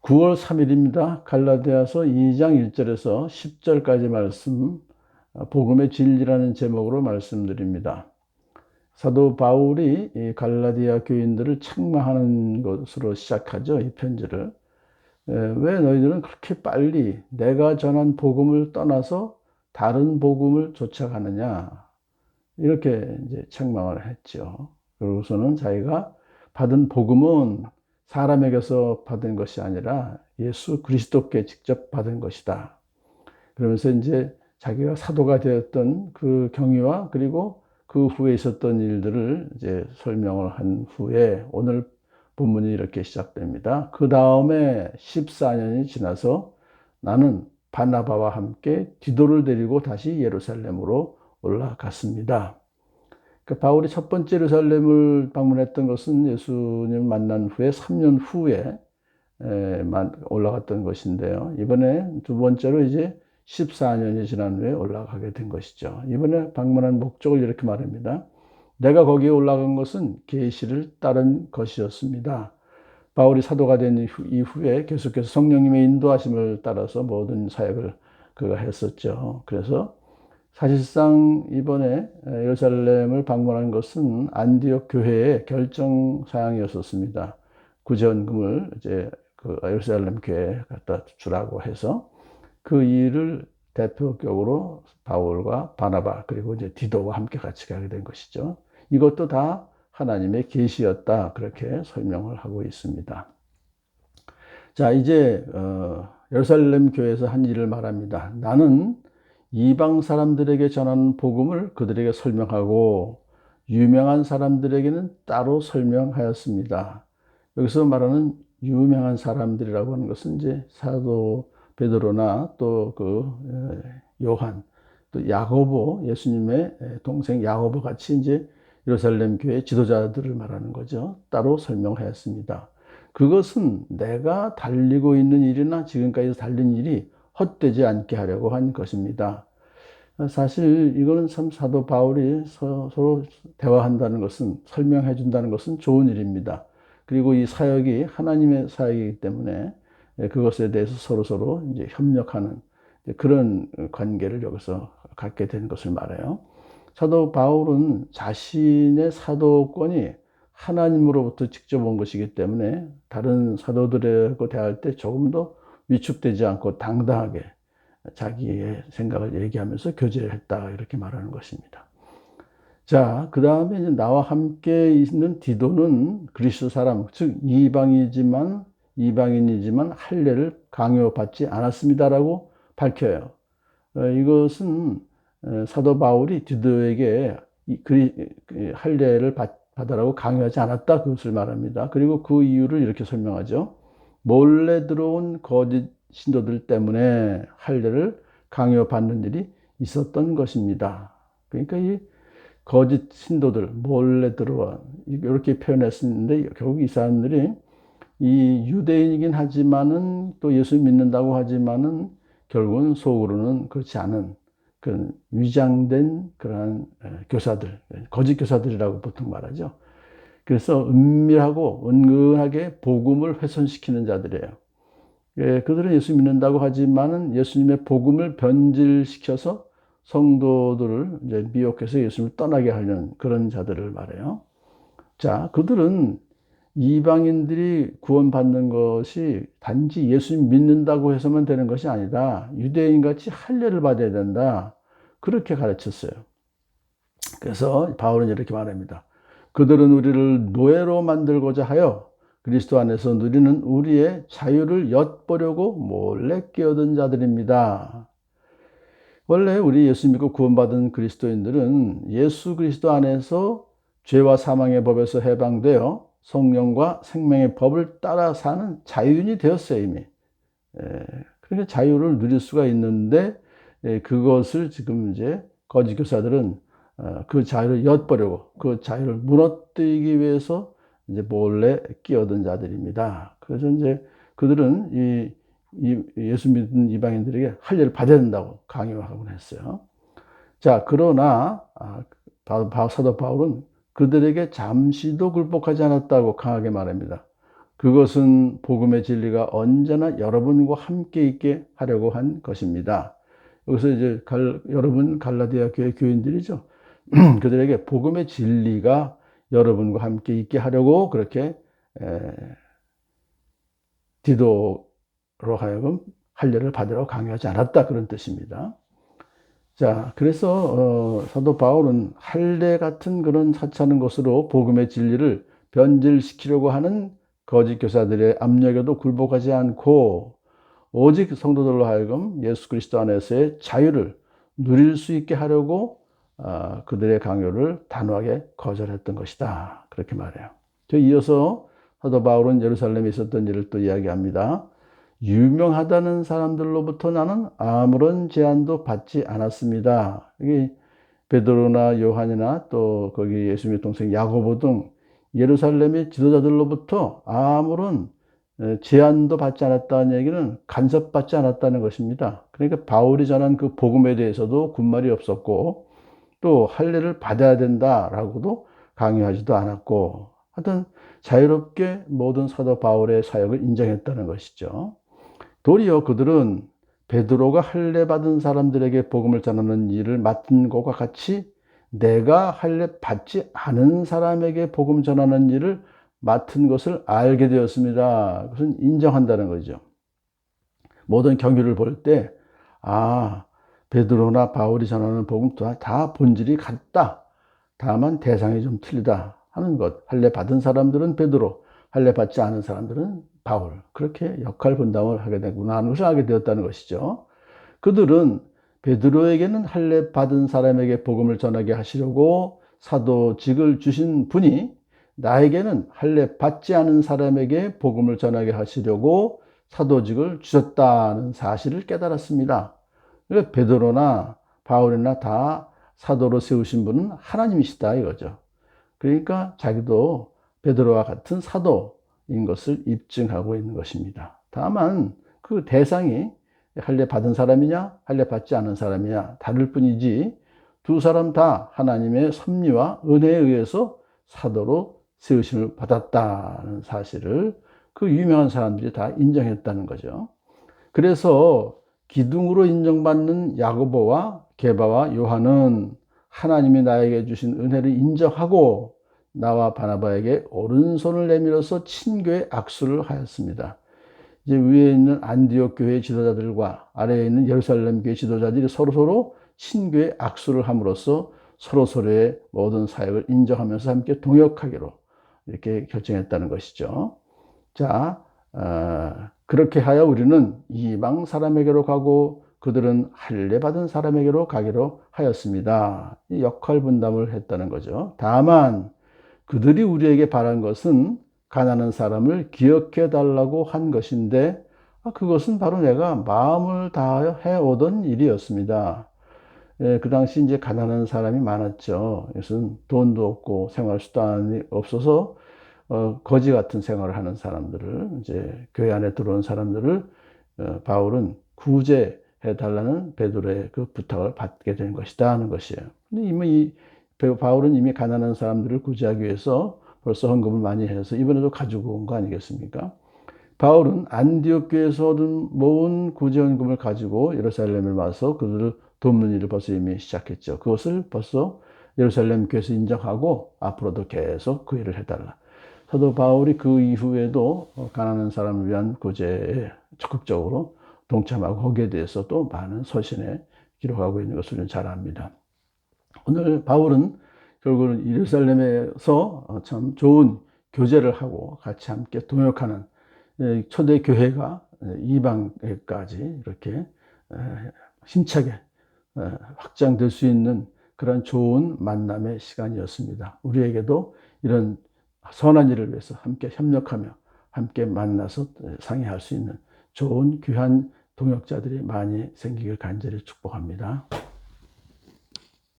9월 3일입니다. 갈라디아서 2장 1절에서 10절까지 말씀, 복음의 진리라는 제목으로 말씀드립니다. 사도 바울이 이 갈라디아 교인들을 책망하는 것으로 시작하죠. 이 편지를. 왜 너희들은 그렇게 빨리 내가 전한 복음을 떠나서 다른 복음을 쫓아가느냐? 이렇게 이제 책망을 했죠. 그러고서는 자기가 받은 복음은 사람에게서 받은 것이 아니라 예수 그리스도께 직접 받은 것이다. 그러면서 이제 자기가 사도가 되었던 그 경위와 그리고 그 후에 있었던 일들을 이제 설명을 한 후에 오늘 본문이 이렇게 시작됩니다. 그 다음에 14년이 지나서 나는 바나바와 함께 디도를 데리고 다시 예루살렘으로 올라갔습니다. 그 바울이 첫 번째 예루살렘을 방문했던 것은 예수님을 만난 후에 3년 후에 올라갔던 것인데요. 이번에 두 번째로 이제 14년이 지난 후에 올라가게 된 것이죠. 이번에 방문한 목적을 이렇게 말합니다. 내가 거기에 올라간 것은 계시를 따른 것이었습니다. 바울이 사도가 된 이후에 계속해서 성령님의 인도하심을 따라서 모든 사역을 그가 했었죠. 그래서 사실상 이번에 예루살렘을 방문한 것은 안디옥 교회의 결정 사항이었습니다. 구제원금을 이제 그 예루살렘 교회에 갖다 주라고 해서 그 일을 대표격으로 바울과 바나바 그리고 이제 디도와 함께 같이 가게 된 것이죠. 이것도 다 하나님의 계시였다 그렇게 설명을 하고 있습니다. 자, 이제 예루살렘 교회에서 한 일을 말합니다. 나는 이방 사람들에게 전하는 복음을 그들에게 설명하고 유명한 사람들에게는 따로 설명하였습니다. 여기서 말하는 유명한 사람들이라고 하는 것은 이제 사도 베드로나 또 그 요한, 또 야고보, 예수님의 동생 야고보 같이 이제 예루살렘 교회 지도자들을 말하는 거죠. 따로 설명하였습니다. 그것은 내가 달리고 있는 일이나 지금까지 달린 일이 헛되지 않게 하려고 한 것입니다. 사실 이거는 참 사도 바울이 서로 대화한다는 것은 설명해 준다는 것은 좋은 일입니다. 그리고 이 사역이 하나님의 사역이기 때문에 그것에 대해서 서로 이제 협력하는 그런 관계를 여기서 갖게 된 것을 말해요. 사도 바울은 자신의 사도권이 하나님으로부터 직접 온 것이기 때문에 다른 사도들하고 대할 때 조금 더 위축되지 않고 당당하게 자기의 생각을 얘기하면서 교제를 했다 이렇게 말하는 것입니다. 자, 그 다음에 이제 나와 함께 있는 디도는 그리스 사람, 즉 이방인이지만 할례를 강요받지 않았습니다라고 밝혀요. 이것은 사도 바울이 디도에게 할례를 받으라고 강요하지 않았다 그것을 말합니다. 그리고 그 이유를 이렇게 설명하죠. 몰래 들어온 거짓 신도들 때문에 할례를 강요받는 일이 있었던 것입니다. 그러니까 이 거짓 신도들 몰래 들어와 이렇게 표현했었는데 결국 이 사람들이 이 유대인이긴 하지만은 또 예수 믿는다고 하지만은 결국은 속으로는 그렇지 않은 그 위장된 그러한 교사들, 거짓 교사들이라고 보통 말하죠. 그래서 은밀하고 은근하게 복음을 훼손시키는 자들이에요. 그들은 예수 믿는다고 하지만은 예수님의 복음을 변질시켜서 성도들을 이제 미혹해서 예수님을 떠나게 하려는 그런 자들을 말해요. 자, 그들은 이방인들이 구원받는 것이 단지 예수님 믿는다고 해서만 되는 것이 아니다. 유대인같이 할례를 받아야 된다. 그렇게 가르쳤어요. 그래서 바울은 이렇게 말합니다. 그들은 우리를 노예로 만들고자 하여 그리스도 안에서 누리는 우리의 자유를 엿보려고 몰래 끼어든 자들입니다. 원래 우리 예수 믿고 구원받은 그리스도인들은 예수 그리스도 안에서 죄와 사망의 법에서 해방되어 성령과 생명의 법을 따라 사는 자유인이 되었어요, 이미. 그러니까 자유를 누릴 수가 있는데 그것을 지금 이제 거짓 교사들은 그 자유를 엿보려고 그 자유를 무너뜨리기 위해서 이제 몰래 끼어든 자들입니다. 그래서 이제 그들은 예수 믿는 이방인들에게 할례를 받아야 된다고 강요하곤 했어요. 자, 그러나 사도 바울은 그들에게 잠시도 굴복하지 않았다고 강하게 말합니다. 그것은 복음의 진리가 언제나 여러분과 함께 있게 하려고 한 것입니다. 여기서 이제 여러분 갈라디아 교회 교인들이죠. 그들에게 복음의 진리가 여러분과 함께 있게 하려고 그렇게 디도로 하여금 할례를 받으라고 강요하지 않았다, 그런 뜻입니다. 자, 그래서 사도 바울은 할례 같은 그런 사치하는 것으로 복음의 진리를 변질시키려고 하는 거짓 교사들의 압력에도 굴복하지 않고 오직 성도들로 하여금 예수 그리스도 안에서의 자유를 누릴 수 있게 하려고 그들의 강요를 단호하게 거절했던 것이다, 그렇게 말해요. 이어서 사도 바울은 예루살렘에 있었던 일을 또 이야기합니다. 유명하다는 사람들로부터 나는 아무런 제한도 받지 않았습니다. 여기 베드로나 요한이나 또 거기 예수님의 동생 야고보 등 예루살렘의 지도자들로부터 아무런 제한도 받지 않았다는 얘기는 간섭받지 않았다는 것입니다. 그러니까 바울이 전한 그 복음에 대해서도 군말이 없었고 또 할례를 받아야 된다라고도 강요하지도 않았고, 하여튼 자유롭게 모든 사도 바울의 사역을 인정했다는 것이죠. 도리어 그들은 베드로가 할례 받은 사람들에게 복음을 전하는 일을 맡은 것과 같이 내가 할례 받지 않은 사람에게 복음 전하는 일을 맡은 것을 알게 되었습니다. 그것은 인정한다는 거죠. 모든 경유를 볼 때, 베드로나 바울이 전하는 복음 다 본질이 같다, 다만 대상이 좀 틀리다 하는 것. 할례 받은 사람들은 베드로, 할례 받지 않은 사람들은 바울, 그렇게 역할 분담을 하게 되구나 하는 것을 알게 되었다는 것이죠. 그들은 베드로에게는 할례 받은 사람에게 복음을 전하게 하시려고 사도직을 주신 분이 나에게는 할례 받지 않은 사람에게 복음을 전하게 하시려고 사도직을 주셨다는 사실을 깨달았습니다. 그러니까 베드로나 바울이나 다 사도로 세우신 분은 하나님이시다 이거죠. 그러니까 자기도 베드로와 같은 사도인 것을 입증하고 있는 것입니다. 다만 그 대상이 할례 받은 사람이냐 할례 받지 않은 사람이냐 다를 뿐이지 두 사람 다 하나님의 섭리와 은혜에 의해서 사도로 세우심을 받았다는 사실을 그 유명한 사람들이 다 인정했다는 거죠. 그래서 기둥으로 인정받는 야고보와 게바와 요한은 하나님이 나에게 주신 은혜를 인정하고 나와 바나바에게 오른손을 내밀어서 친교의 악수를 하였습니다. 이제 위에 있는 안디옥 교회 지도자들과 아래에 있는 예루살렘 교회 지도자들이 서로 친교의 악수를 함으로써 서로의 모든 사역을 인정하면서 함께 동역하기로 이렇게 결정했다는 것이죠. 자, 그렇게 하여 우리는 이방 사람에게로 가고 그들은 할례 받은 사람에게로 가기로 하였습니다. 이 역할 분담을 했다는 거죠. 다만 그들이 우리에게 바란 것은 가난한 사람을 기억해 달라고 한 것인데 그것은 바로 내가 마음을 다하여 해오던 일이었습니다. 그 당시 이제 가난한 사람이 많았죠. 이것은 돈도 없고 생활 수단이 없어서 거지 같은 생활을 하는 사람들을, 이제 교회 안에 들어온 사람들을 바울은 구제해 달라는 베드로의 그 부탁을 받게 된 것이다 하는 것이에요. 근데 이미 바울은 이미 가난한 사람들을 구제하기 위해서 벌써 헌금을 많이 해서 이번에도 가지고 온 거 아니겠습니까? 바울은 안디옥 교회에서 얻은 모은 구제헌금을 가지고 예루살렘에 와서 그들을 돕는 일을 벌써 이미 시작했죠. 그것을 벌써 예루살렘 교회에서 인정하고 앞으로도 계속 그 일을 해달라. 사도 바울이 그 이후에도 가난한 사람을 위한 구제에 적극적으로 동참하고 거기에 대해서 또 많은 서신에 기록하고 있는 것을 잘 압니다. 오늘 바울은 결국은 예루살렘에서 참 좋은 교제를 하고 같이 함께 동역하는 초대 교회가 이방에까지 이렇게 힘차게 확장될 수 있는 그런 좋은 만남의 시간이었습니다. 우리에게도 이런 선한 일을 위해서 함께 협력하며 함께 만나서 상의할 수 있는 좋은 귀한 동역자들이 많이 생기길 간절히 축복합니다.